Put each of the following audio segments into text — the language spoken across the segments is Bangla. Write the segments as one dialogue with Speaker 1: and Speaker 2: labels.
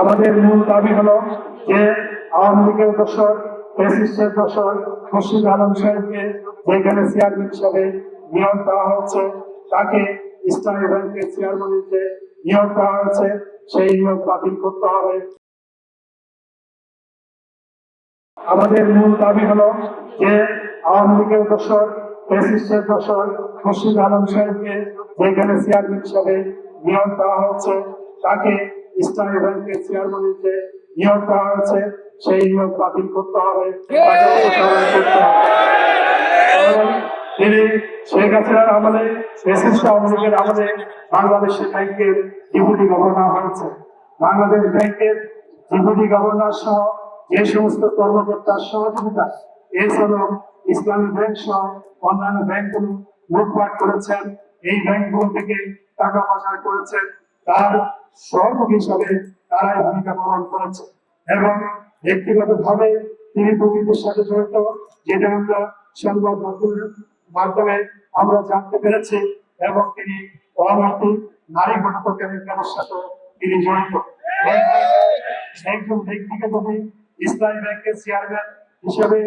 Speaker 1: আমাদের মূল দাবি হলো যে আওয়ামী লীগের দোসর, ফ্যাসিস্টের দোসর খুরশিদ আলম সাহেবকে যেখানে চেয়ারম্যান হিসাবে নিয়োগ দেওয়া হয়েছে, তাকে ইসলামী ব্যাংকের চেয়ারম্যান যে নিয়োগ দেওয়া হয়েছে সেই নিয়োগ বাতিল করতে হবে। আমাদের মূল দাবি হলো যে আওয়ামী লীগের দোসর, ফ্যাসিস্টের দোসর খুরশিদ আলম সাহেবকে যেখানে চেয়ারম্যান হিসাবে নিয়োগ দেওয়া হয়েছে, তাকে ইসলামী ব্যাংকের চেয়ারম্যান যে নিয়োগ দেওয়া হয়েছে সেই নিয়োগ বাতিল করতে হবে, তাকে অপসারণ করতে হবে। তিনি শেখ হাসিনার আমলে, ফ্যাসিস্ট আওয়ামী লীগের আমলে বাংলাদেশের ব্যাংকের ডেপুটি গভর্নর হয়েছে। বাংলাদেশ ব্যাংকের ডেপুটি গভর্নর সহ যে সমস্ত কর্মকর্তার সহযোগিতা এছাড়া ইসলামী ব্যাংক সহ অন্যান্য ব্যাংকগুলো লুটপাট করেছেন, এই ব্যাংকগুলো থেকে টাকা পাচার করেছেন, তার সহযোগী হিসাবে তারাই ভূমিকা পালন করেছে এবং ব্যক্তিগতভাবে তিনি দুর্নীতির সাথে জড়িত, যেটা আমরা সংবাদ মাধ্যমে আমরা জানতে পেরেছি এবং তিনি অনৈতিক নারী ঘটকের সাথে তিনি জড়িত। একজন ব্যক্তিকে যদি ইসলামী ব্যাংকের চেয়ারম্যান হিসেবে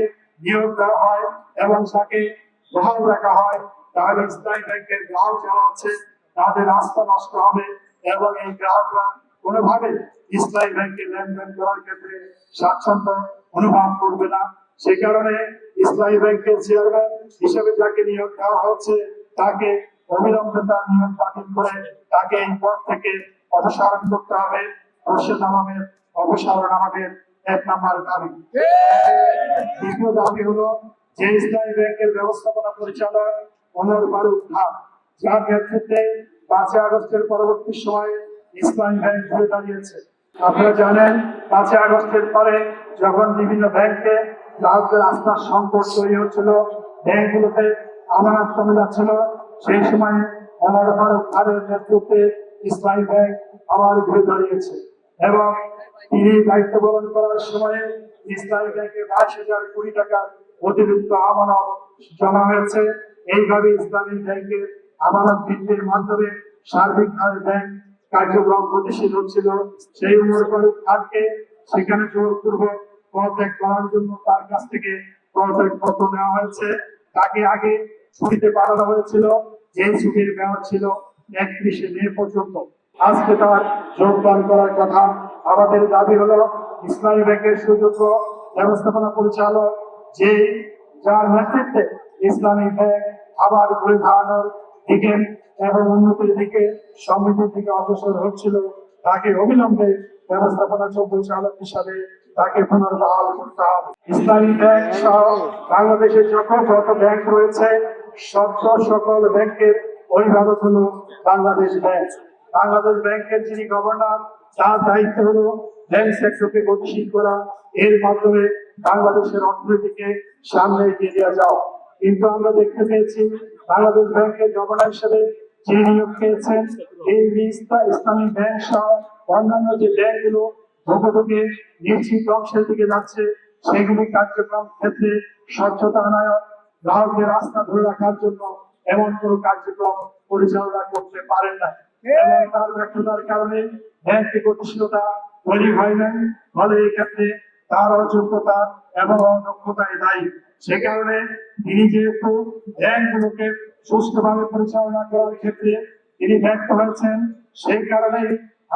Speaker 1: নিয়োগ দেওয়া হয় এবং তাকে বহাল রাখা হয়, তাহলে ইসলামী ব্যাংকের গ্রাহক যারা আছে তাদের আস্থা নষ্ট হবে এবং এই গ্রাহকরা কোনোভাবে ইসলামী ব্যাংকে লেনদেন করার ক্ষেত্রে স্বাচ্ছন্দ্য অনুভব করবে না। সে কারণে ইসলামী ব্যাংকের চেয়ারম্যান হিসেবে যাকে নিয়োগ দেওয়া হচ্ছে তাকে অবিলম্বে তার নিয়োগ বাতিল করে তাকে এই পদ থেকে অপসারণ করতে হবে। খুরশিদ আলমের অপসারণ আমাদের এক নম্বর দাবি। দ্বিতীয় দাবি হলো যে ইসলামী ব্যাংকের ব্যবস্থাপনা পরিচালক ওমর ফারুক খান, যার নেতৃত্বে 5 আগস্টের পরবর্তী সময়ে ইসলামী ব্যাংক ঘুরে দাঁড়িয়েছে। আপনারা জানেন 5 আগস্টের পরে যখন বিভিন্ন ব্যাংকে গ্রাহকদের আস্থার সংকট তৈরি হচ্ছিল, ব্যাংকগুলোতে আমানত কমে যাচ্ছিল, সেই সময় ওমর ফারুক খানের নেতৃত্বে ইসলামী ব্যাংক আবার ঘুরে দাঁড়িয়েছে এবং তিনি দায়িত্ব পালন করার সময়ে ইসলামী ব্যাংকে 22,000 কোটি টাকার অতিরিক্ত আমানত জমা হয়েছে। এইভাবে ইসলামী ব্যাংকের আমানত বৃদ্ধির মাধ্যমে সার্বিকভাবে ব্যাংক কার্যক্রম গতিশীল হচ্ছিল। সেই ওমর ফারুক খানকে সেখানে জোরপূর্বক পদত্যাগ করার জন্য তার কাছ থেকে পদত্যাগ পত্র নেওয়া হয়েছে। তাকে আগে ছুটিতে পাঠানো হয়েছিল, যে ছুটির মেয়াদ ছিল 31শে মে পর্যন্ত। আজকে তার যোগদান করার কথা। আমাদের দাবি হলো ইসলামী ব্যাংকের সুযোগ্য ব্যবস্থাপনা পরিচালক যে যার নেতৃত্বে ইসলামী ব্যাংক আবার ঘুরে দাঁড়ানোর দিকে এবং উন্নতির দিকে সমৃদ্ধির দিকে অগ্রসর হচ্ছিল, তাকে অবিলম্বে ব্যবস্থাপনা পরিচালক হিসাবে তাকে পুনর্বহাল করতে হবে। ইসলামী ব্যাংক সহ বাংলাদেশের যত ব্যাংক রয়েছে সকল ব্যাংকের অভিভাবক হলো বাংলাদেশ ব্যাংক। বাংলাদেশ ব্যাংকের যিনি গভর্নর, তার দায়িত্ব হলো ব্যাংক সেক্টরকে গতিশীল করা, এর মাধ্যমে বাংলাদেশের অর্থনীতিকে সামনে এগিয়ে নিয়ে যাও। কিন্তু আমরা দেখতে পেয়েছি বাংলাদেশ ব্যাংকের গভর্নর হিসেবে যিনি নিয়োগ পেয়েছেন, এই ইসলামী ব্যাংক সহ অন্যান্য যে ব্যাংকগুলো ধোঁকে নিশ্চিত ধ্বংসের দিকে যাচ্ছে, সেগুলি কার্যক্রম ক্ষেত্রে স্বচ্ছতা আনায়ন, গ্রাহকদের আস্থা ধরে রাখার জন্য এমন কোন কার্যক্রম পরিচালনা করতে পারেন না এবং তার ব্যর্থতার কারণে ব্যাংকের গতিশীলতা তৈরি হয় নাই। ফলে এই ক্ষেত্রে তার অযোগ্যতা এবং অদক্ষতায় দায়ী। সে কারণে তিনি যেহেতু ব্যাংকগুলোকে সুষ্ঠুভাবে পরিচালনা করার ক্ষেত্রে তিনি ব্যর্থ হয়েছেন, সেই কারণে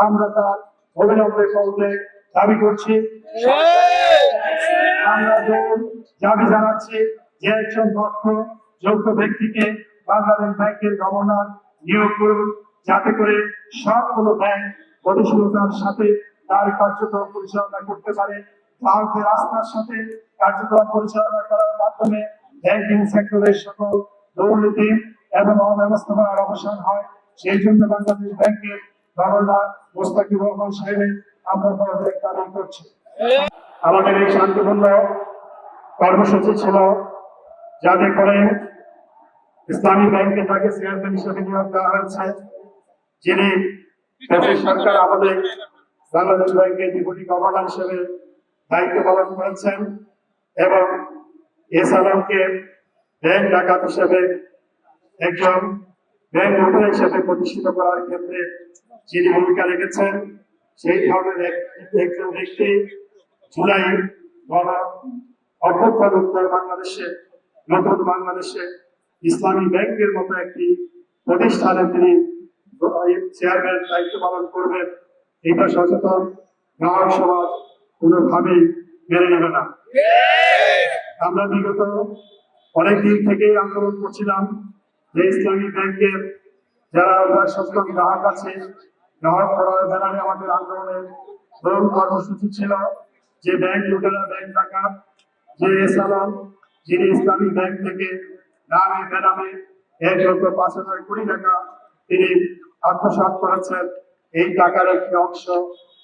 Speaker 1: আমরা তার অবিলম্বে পদত্যাগ দাবি করছি। আমরা দাবি জানাচ্ছি যে একজন দক্ষ যোগ্য ব্যক্তিকে বাংলাদেশ ব্যাংকের গভর্নর নিয়োগ করুন, যাতে করে সবগুলো ব্যাংক গতিশীলতার সাথে তার কার্যক্রম পরিচালনা করতে পারে। গ্রাহকদের আস্থার সাথে কার্যক্রম পরিচালনা করার মাধ্যমে ব্যাংকিং সেক্টরের সকল দুর্নীতি এবং অব্যবস্থাপনার অবসান হয়। সেই জন্য বাংলাদেশ ব্যাংকের গভর্নর মোস্তাকির রহমান সাহেবের আমরা পদত্যাগ দাবি করছি। আমাদের এই শান্তিপূর্ণ কর্মসূচি ছিল যাতে করে ইসলামী ব্যাংকে তাকে চেয়ারম্যান হিসেবে নিয়োগ দেওয়া হয়েছে, যিনি সরকার আমাদের বাংলাদেশ ব্যাংকের ডেপুটি গভর্নর হিসেবে দায়িত্ব পালন করেছেন এবং এছাড়াওকে ব্যাংক ডাকাত হিসেবে একজন ব্যাংক লুটেরা হিসেবে প্রতিষ্ঠিত করার ক্ষেত্রে যিনি ভূমিকা রেখেছেন, সেই ধরনের একজন ব্যক্তি জুলাই গণ অভ্যুত্থান উত্তর বাংলাদেশে, নতুন বাংলাদেশে ইসলামী ব্যাংকের মতো একটি প্রতিষ্ঠানে তিনি চেয়ারম্যান দায়িত্ব পালন করবেন, এটা সচেতন গ্রাহক সমাজ কোনোভাবেই মেনে নেবে না। আমরা বিগত অনেক দিন থেকেই আন্দোলন করছিলাম যে ইসলামী ব্যাংকের যারা সচেতন গ্রাহক আছে, গ্রাহক করার ব্যানারে আমাদের আন্দোলনের প্রধান কর্মসূচি ছিল যে ব্যাংক লুটেরা, ব্যাংক ডাকাত, যে সালাম যিনি ইসলামী ব্যাংক থেকে নামে বেনামে 1,05,000 কোটি টাকা তিনি আত্মসাৎ করেছেন, এই টাকার একটি অংশ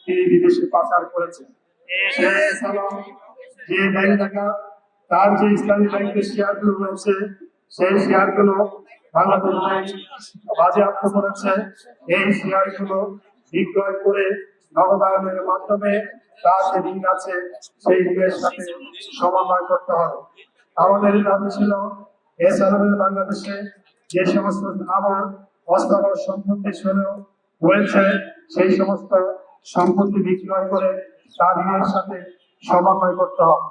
Speaker 1: তিনি বিদেশে পাচার করেছেন। যে ব্যাংক ডাকাত তার যে ইসলামী ব্যাংকের শেয়ারগুলো রয়েছে সেই শেয়ারগুলো বাংলাদেশ ব্যাংক বাজেয়াপ্ত করেছে। এই শেয়ারগুলো বিক্রয় করে নগদায়নের মাধ্যমে তার যে ঋণ আছে সেই ঋণের সাথে সমন্বয় করতে হবে। আমাদের দাবি ছিল এছাড়াও বাংলাদেশে যে সমস্ত আমার অস্থাবর সম্পত্তি রয়েছে সেই সমস্ত সম্পত্তি বিক্রয় করে তার ঋণের সাথে সমন্বয় করতে হবে।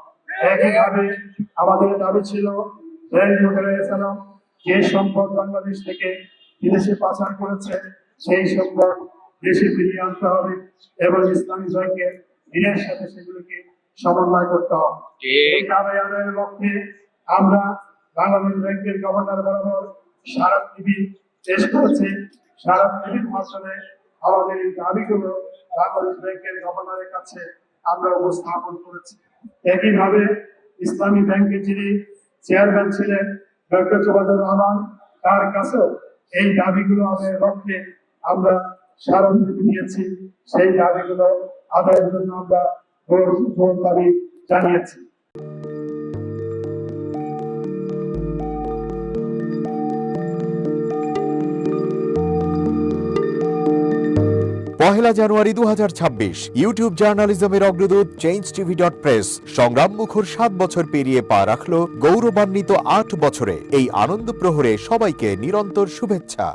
Speaker 1: একইভাবে আমাদের দাবি ছিল যে সম্পদ বাংলাদেশ থেকে বিদেশে পাচার করেছে সেই সম্পদ দেশে ফিরিয়ে আনতে হবে এবং ইসলামী ব্যাংকের ঋণের সাথে সেগুলিকে সমন্বয় করতে হবে। এই দাবি আদায়ের লক্ষ্যে আমরা বাংলাদেশ ব্যাংকের গভর্নর বরাবর স্মারকলিপি পেশ করেছি। স্মারকলিপির মাধ্যমে আমাদের এই দাবিগুলো বাংলাদেশ ব্যাংকের গভর্নরের কাছে আমরা উপস্থাপন করেছি। একইভাবে ইসলামী ব্যাংকের যিনি চেয়ারম্যান ছিলেন ডক্টর জোবায়দুর রহমান, তার কাছেও এই দাবিগুলো আদায়ের লক্ষ্যে আমরা স্মারকলিপি নিয়েছি। সেই দাবিগুলো আদায়ের জন্য আমরা জোর দাবি জানিয়েছি।
Speaker 2: পহেলা জানুয়ারি 2026 ইউটিউব জার্নালিজমের অগ্রদূত changeTV.press সংগ্রাম মুখর 7 বছর পেরিয়ে পা রাখলো গৌরবান্বিত 8 বছরে। এই আনন্দ প্রহরে সবাইকে নিরন্তর শুভেচ্ছা।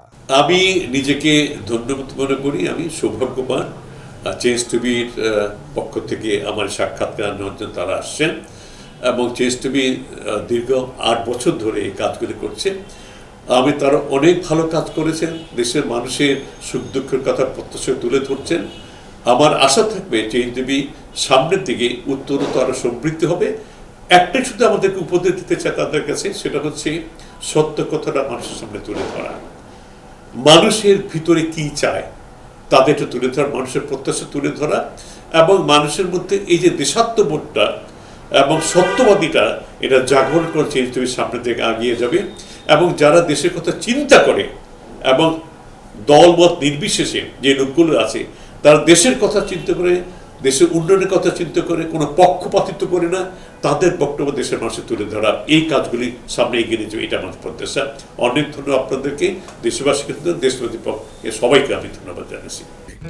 Speaker 3: আমি নিজেকে ধন্যবাদ মনে করি, আমি সৌভাগ্যবান চেঞ্জ টিভির পক্ষ থেকে আমার সাক্ষাৎকার নেওয়ার জন্য তারা আসছেন এবং চেঞ্জ টিভি দীর্ঘ 8 বছর ধরে এই কাজগুলি করছে। আমি তারা অনেক ভালো কাজ করেছেন, দেশের মানুষের সুখ দুঃখের কথা প্রত্যক্ষ তুলে ধরছেন। আমার আশা থাকবে চেঞ্জ টিভি সামনের দিকে উত্তরোত্তর আরো সমৃদ্ধ হবে। একটাই শুধু আমাদেরকে উপদেশ দিতে চায় তাদের কাছে, সেটা হচ্ছে সত্য কথাটা মানুষের সামনে তুলে ধরা, মানুষের ভিতরে কি চায় তাদেরটা তুলে ধরা, মানুষের প্রত্যাশা তুলে ধরা এবং মানুষের মধ্যে এই যে দেশাত্মবোধটা এবং সত্যবাদীটা এটা জাগরণ করে চেঞ্জ টিভির সামনে থেকে এগিয়ে যাবে। এবং যারা দেশের কথা চিন্তা করে এবং দলমত নির্বিশেষে যে লোকগুলো আছে তারা দেশের কথা চিন্তা করে, দেশের উন্নয়নের কথা চিন্তা করে, কোনো পক্ষপাতিত্ব করে না, তাদের বক্তব্য দেশের মানুষের তুলে ধরা, এই কাজগুলি সামনে এগিয়ে নিয়ে যাবে, এটা আমাদের প্রত্যাশা। অনেক ধন্যবাদ আপনাদেরকে, দেশবাসীকে, দেশবাসী সবাইকে আমি ধন্যবাদ জানাচ্ছি।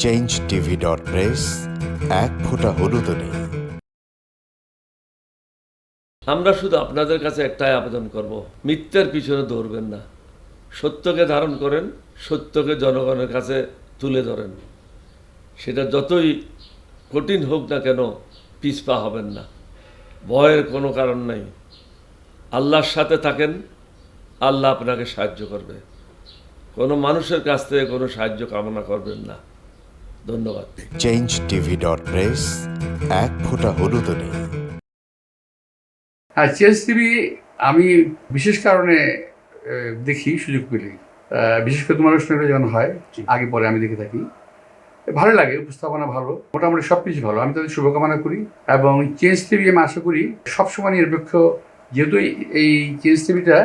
Speaker 2: changeTV.press এক ফোঁটা হলুদও নেই।
Speaker 4: আমরা শুধু আপনাদের কাছে একটাই আবেদন করব, মিথ্যার পিছনে দৌড়বেন না, সত্যকে ধারণ করেন, সত্যকে জনগণের কাছে তুলে ধরেন। সেটা যতই কঠিন হোক না কেন পিছপা হবেন না, ভয়ের কোনো কারণ নেই। আল্লাহর সাথে থাকেন, আল্লাহ আপনাকে সাহায্য করবে। কোনো মানুষের কাছ থেকে কোনো সাহায্য কামনা করবেন না। ধন্যবাদ।
Speaker 2: changeTV.press এক ফোঁটা হলুদও নেই।
Speaker 5: হ্যাঁ, চেঞ্জ টিভি আমি বিশেষ কারণে দেখি সুযোগ পেলে, বিশেষ করে তোমার অনুষ্ঠানটা যখন হয় আগে পরে আমি দেখে থাকি, ভালো লাগে, উপস্থাপনা ভালো, মোটামুটি সব কিছু ভালো। আমি তাদের শুভকামনা করি এবং চেঞ্জ টিভি আমি আশা করি সবসময় নিরপেক্ষ, যেহেতু এই চেঞ্জ টিভিটা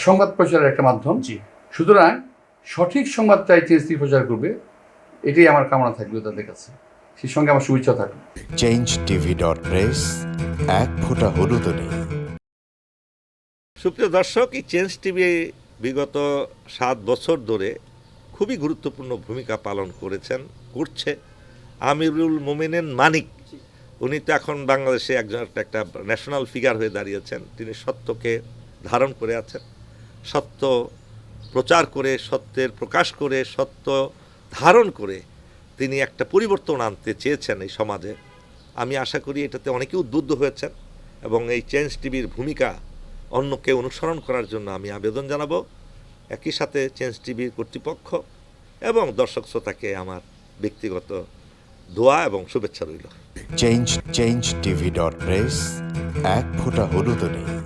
Speaker 5: সংবাদ প্রচারের একটা মাধ্যম, সুতরাং সঠিক সংবাদটাই চেঞ্জ টিভি প্রচার করবে, এটাই আমার কামনা থাকবে তাদের কাছে, সেই সঙ্গে আমার শুভেচ্ছা থাকবে।
Speaker 2: changeTV.press এক ফোঁটা হলুদও নেই।
Speaker 6: সুপ্রিয় দর্শক, এই চেঞ্জ টিভি বিগত 7 বছর ধরে খুবই গুরুত্বপূর্ণ ভূমিকা পালন করছে আমিরুল মোমিনিন মানিক। উনি তো এখন বাংলাদেশে একটা ন্যাশনাল ফিগার হয়ে দাঁড়িয়েছেন। তিনি সত্যকে ধারণ করে আছেন, সত্য প্রচার করে, সত্যের প্রকাশ করে, সত্য ধারণ করে তিনি একটা পরিবর্তন আনতে চেয়েছেন এই সমাজে। আমি আশা করি এটাতে অনেকে উদ্বুদ্ধ হয়েছেন এবং এই চেঞ্জ টিভির ভূমিকা অন্যকে অনুসরণ করার জন্য আমি আবেদন জানাবো। একই সাথে চেঞ্জ টিভির কর্তৃপক্ষ এবং দর্শক শ্রোতাকে আমার ব্যক্তিগত দোয়া এবং শুভেচ্ছা রইল।
Speaker 2: চেঞ্জ টিভি.প্রেস, এক ফোঁটা হলুদ নেই।